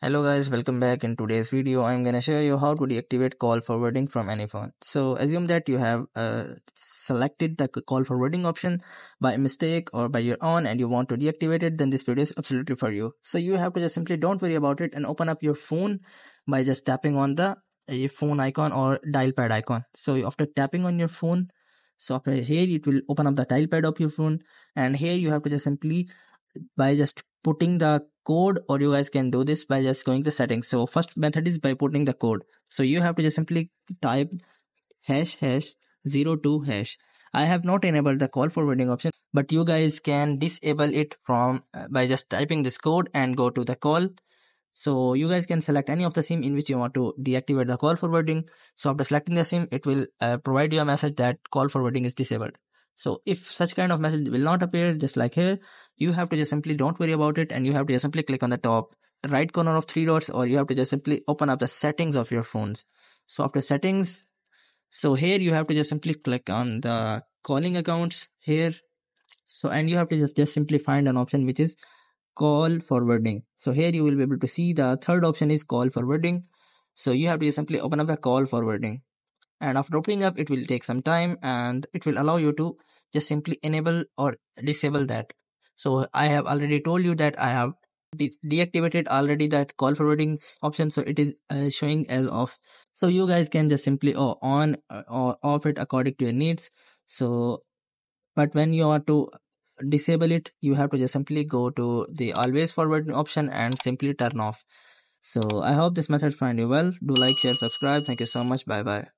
Hello guys, welcome back. In today's video I'm gonna show you how to deactivate call forwarding from any phone. So assume that you have selected the call forwarding option by mistake or by your own and you want to deactivate it, then this video is absolutely for you. So you have to just simply don't worry about it and open up your phone by just tapping on the phone icon or dial pad icon. So after tapping on your phone, so after here it will open up the dial pad of your phone, and here you have to just simply by just putting the code, or you guys can do this by just going to settings. So first method is by putting the code. So you have to just simply type hash hash 02 hash. I have not enabled the call forwarding option, but you guys can disable it from by just typing this code and go to the call. So you guys can select any of the SIM in which you want to deactivate the call forwarding. So after selecting the SIM, it will provide you a message that call forwarding is disabled. So if such kind of message will not appear, just like here, you have to just simply don't worry about it, and you have to just simply click on the top right corner of three dots, or you have to just simply open up the settings of your phones. So after settings, so here you have to just simply click on the calling accounts here. So and you have to just simply find an option which is call forwarding. So here you will be able to see the third option is call forwarding. So you have to just simply open up the call forwarding, and after opening up it will take some time and it will allow you to just simply enable or disable that. So I have already told you that I have deactivated already that call forwarding option, so it is showing as off. So you guys can just simply on or off it according to your needs. So but when you want to disable it, you have to just simply go to the always forwarding option and simply turn off. So I hope this method find you well. Do like, share, subscribe. Thank you so much. Bye bye.